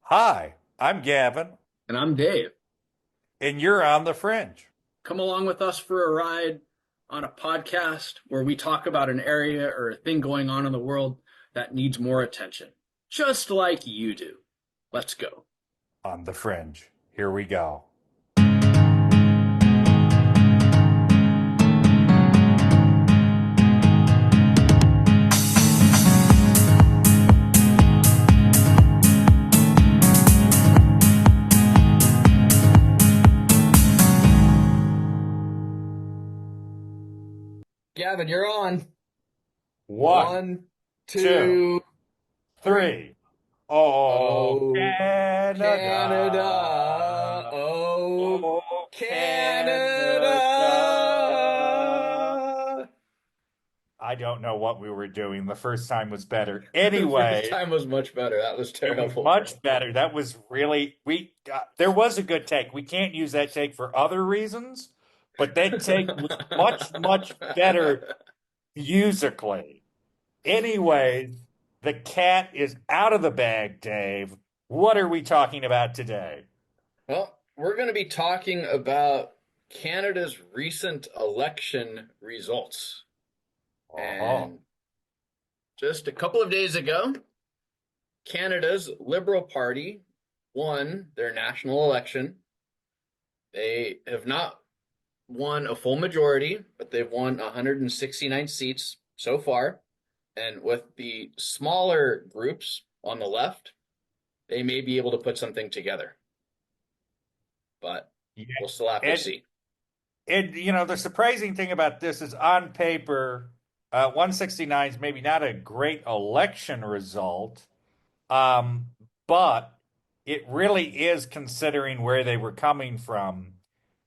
Hi, I'm Gavin, And I'm Dave. and you're on the fringe. Come along with us for a ride on a podcast where we talk about an area or a thing going on in the world that needs more attention, just like you do. Let's go. On the fringe. Here we go. Gavin, you're on. One, One, two, two, three. three. Oh, Oh, Canada. Canada. Oh, Oh, Canada. Canada. I don't know what we were doing. The first time was better. The first Anyway, time was much better. That was it was terrible. much better. That was really there was a good take. We can't use that take for other reasons, but that take was much better musically. Anyways, the cat is out of the bag, Dave. What are we talking about today? Well, we're going to be talking about Canada's recent election results. Oh, And just a couple of days ago, Canada's Liberal Party won their national election. They have not won a full majority, but they've won 169 seats so far. And with the smaller groups on the left, they may be able to put something together, but yeah. we'll still have to And see. the surprising thing about this is on paper, 169 is maybe not a great election result. Um, but it really is considering where they were coming from.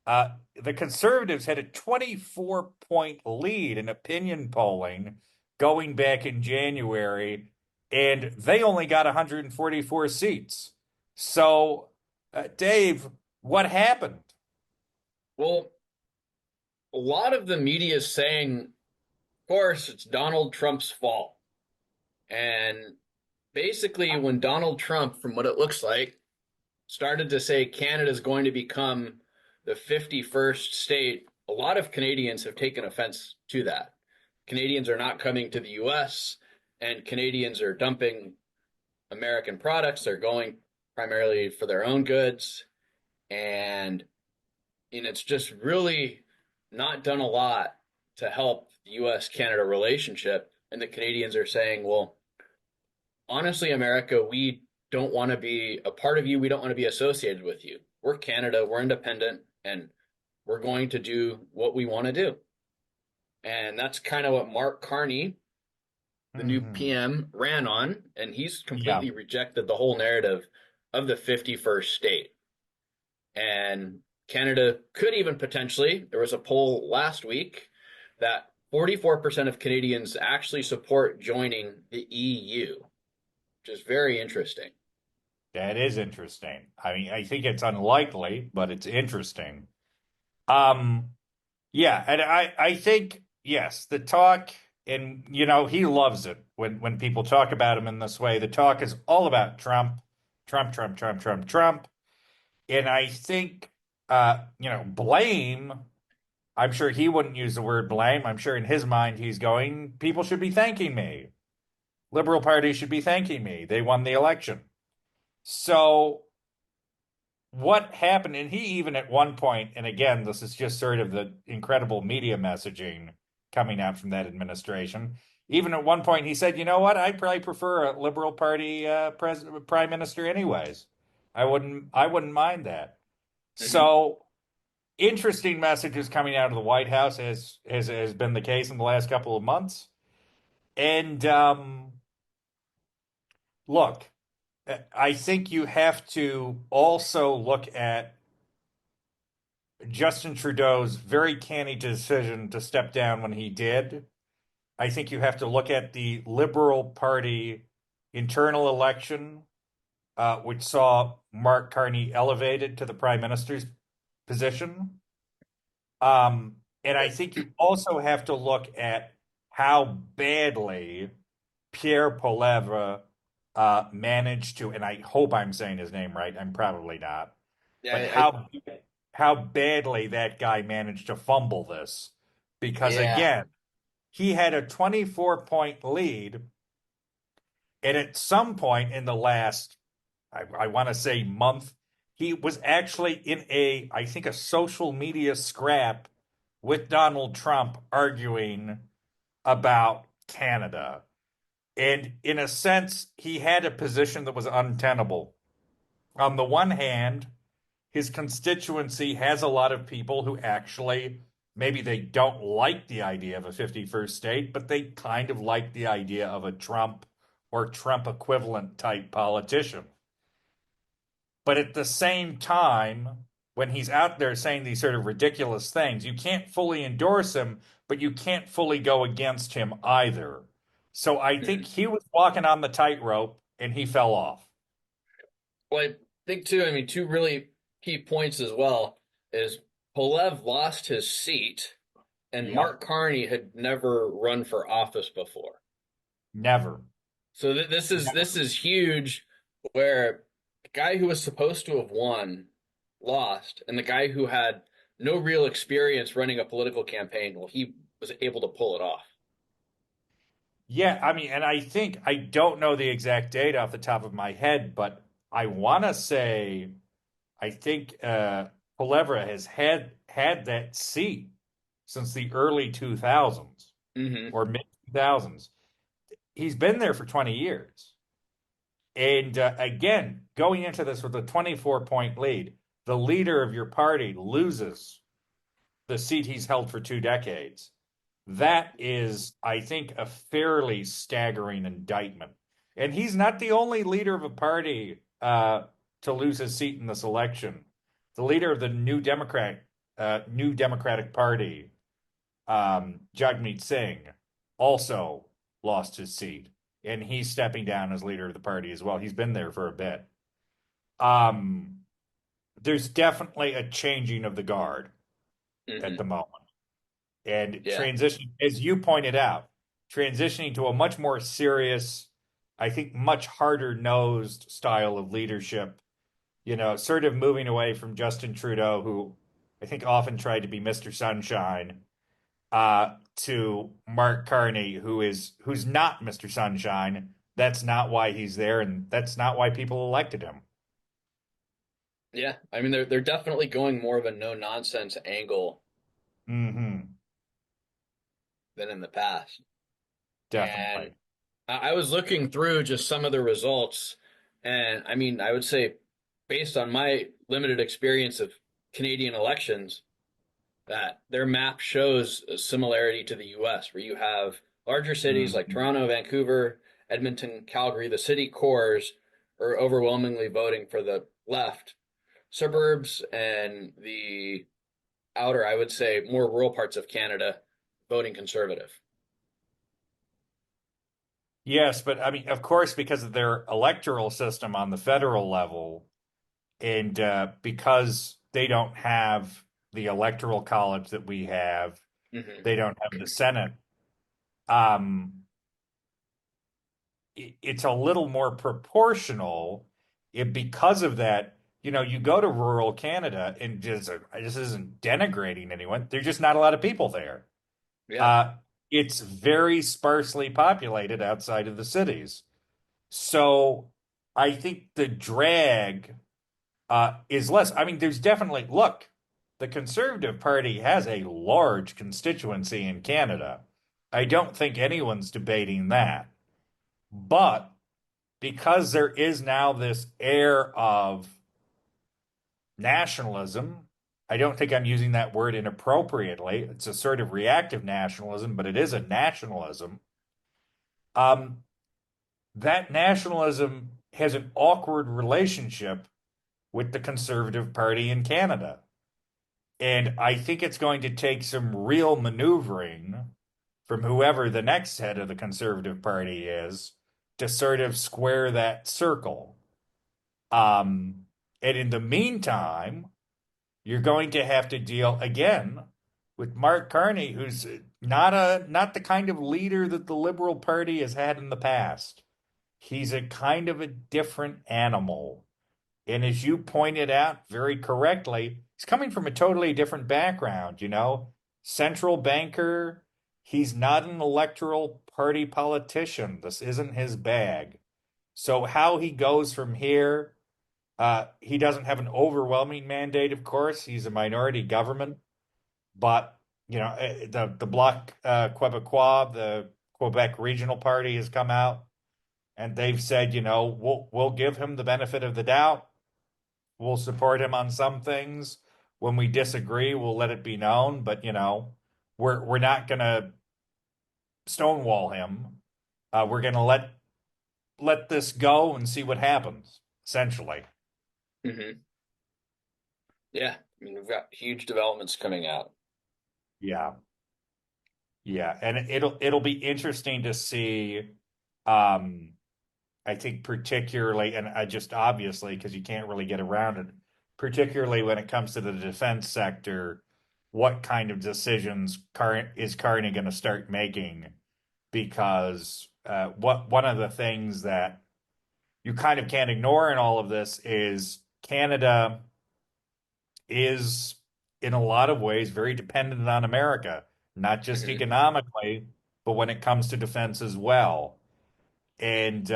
The conservatives had a 24-point lead in opinion polling going back in January, and they only got 144 seats. So, Dave, what happened? Well, a lot of the media is saying, of course, it's Donald Trump's fault. And basically, when Donald Trump, from what it looks like, started to say Canada's going to become the 51st state, a lot of Canadians have taken offense to that. Canadians are not coming to the US, and Canadians are dumping American products. They're going primarily for their own goods. And it's just really not done a lot to help the US Canada relationship. And the Canadians are saying, well, honestly, America, we don't want to be a part of you. We don't want to be associated with you. We're Canada, we're independent, and we're going to do what we want to do. And that's kind of what Mark Carney, the new Hmm. PM, ran on. And he's Yeah. completely rejected the whole narrative of the 51st state. And Canada could even potentially, there was a poll last week that 44% of Canadians actually support joining the EU, which is very interesting. That is interesting. I mean, I think it's unlikely, but it's interesting. Um, Yeah, and I think yes, the talk and he loves it when people talk about him in this way. The talk is all about Trump, Trump, Trump, Trump, Trump, Trump. And I think blame, I'm sure he wouldn't use the word blame. I'm sure in his mind he's going, people should be thanking me. Liberal Party should be thanking me. They won the election. So what happened, and he even at one point, and again, this is just sort of the incredible media messaging coming out from that administration. Even at one point, he said, "You know what? I'd probably prefer a Liberal Party prime minister, anyways. I wouldn't mind that." Mm-hmm. So interesting messages coming out of the White House, as has been the case in the last couple of months. And look, I think you have to also look at Justin Trudeau's very canny decision to step down when he did. I think you have to look at the Liberal Party internal election, which saw Mark Carney elevated to the prime minister's position. And I think you also have to look at how badly Pierre Poilievre managed to, and I hope I'm saying his name right. I'm probably not, but Yeah, I, how badly that guy managed to fumble this, because yeah, again, he had a 24-point lead, and at some point in the last, I want to say month, he was actually in I think, a social media scrap with Donald Trump arguing about Canada. And in a sense, he had a position that was untenable. On the one hand, his constituency has a lot of people who actually maybe they don't like the idea of a 51st state, but they kind of like the idea of a Trump or Trump equivalent type politician. But at the same time, when he's out there saying these sort of ridiculous things, you can't fully endorse him, but you can't fully go against him either. So I think mhm. he was walking on the tightrope and he fell off. Well, I think too. I mean, two really key points as well is Polev lost his seat, and Yep. Mark Carney had never run for office before. Never. So this is huge. Where the guy who was supposed to have won lost, and the guy who had no real experience running a political campaign, well, he was able to pull it off. Yeah, I mean, and I think I don't know the exact date off the top of my head, but I want to say I think Culebra has had that seat since the early 2000s Hmm. or mid 2000s. He's been there for 20 years. And again, going into this with a 24-point lead, the leader of your party loses the seat he's held for 2 decades. That is, I think, a fairly staggering indictment. And he's not the only leader of a party to lose his seat in this election. The leader of the New Democratic Party, Jagmeet Singh, also lost his seat, and he's stepping down as leader of the party as well. He's been there for a bit. Um, there's definitely a changing of the guard at the Hmm. moment. And Yeah. transition, as you pointed out, transitioning to a much more serious, I think, much harder nosed style of leadership, sort of moving away from Justin Trudeau, who I think often tried to be Mr. Sunshine, to Mark Carney, who's not Mr. Sunshine. That's not why he's there, and that's not why people elected him. Yeah. I mean, they're definitely going more of a no nonsense angle Hmm. than in the past. And Definitely. I was looking through just some of the results, and I mean, I would say, based on my limited experience of Canadian elections, that their map shows a similarity to the US, where you have larger cities like Hmm. Toronto, Vancouver, Edmonton, Calgary, the city cores are overwhelmingly voting for the left. Suburbs and the outer, I would say, more rural parts of Canada voting conservative. Yes, but I mean, of course, because of their electoral system on the federal level, and because they don't have the electoral college that we have, Hmm. they don't have the Senate. Um, it's a little more proportional. Because of that, you go to rural Canada, and just this isn't denigrating anyone. There's just not a lot of people there. Yeah. Uh, it's very sparsely populated outside of the cities. So I think the drag is less. I mean, there's definitely, look, the Conservative Party has a large constituency in Canada. I don't think anyone's debating that. But because there is now this air of nationalism, I don't think I'm using that word inappropriately. It's a sort of reactive nationalism, but it is a nationalism. Um, that nationalism has an awkward relationship with the Conservative Party in Canada. And I think it's going to take some real maneuvering from whoever the next head of the Conservative Party is to sort of square that circle. Um, and in the meantime, you're going to have to deal again with Mark Carney, who's not the kind of leader that the Liberal Party has had in the past. he's a kind of a different animal. And as you pointed out very correctly, he's coming from a totally different background, central banker. He's not an electoral party politician. This isn't his bag. So how he goes from here, he doesn't have an overwhelming mandate, of course. He's a minority government, but the Bloc Québécois, the Quebec Regional Party, has come out and they've said, we'll give him the benefit of the doubt. We'll support him on some things. When we disagree, we'll let it be known. But we're not going to stonewall him. We're going to let this go and see what happens. Essentially, Hmm. Yeah, I mean, we've got huge developments coming out. yeah, yeah, and it'll be interesting to see. Um, I think particularly, and I just obviously because you can't really get around it, particularly when it comes to the defense sector, what kind of decisions is Carney going to start making? Because what one of the things that you kind of can't ignore in all of this is Canada is in a lot of ways very dependent on America, not just Hmm. economically, but when it comes to defense as well. And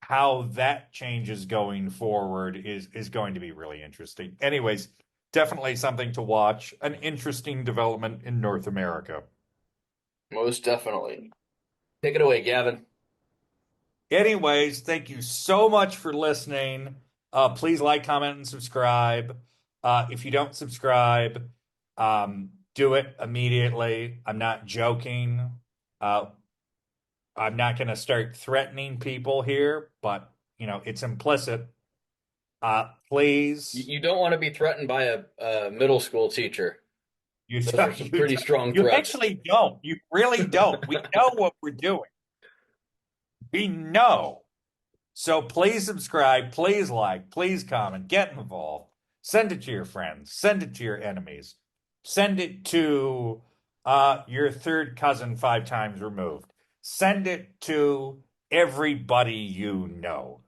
how that changes going forward is going to be really interesting. Anyways, definitely something to watch. An interesting development in North America. Most definitely. Take it away, Gavin. Anyways, thank you so much for listening. Please like, comment, and subscribe. If you don't subscribe, do it immediately. I'm not joking. Uh, I'm not going to start threatening people here, but it's implicit. You, Please, you don't want to be threatened by a middle school teacher. you Those are don't, some pretty strong you threats. actually don't. You really don't. We know what we're doing. We know. So please subscribe, please like, please comment, get involved. Send it to your friends, send it to your enemies, send it to your third cousin 5 times removed. Send it to everybody you know.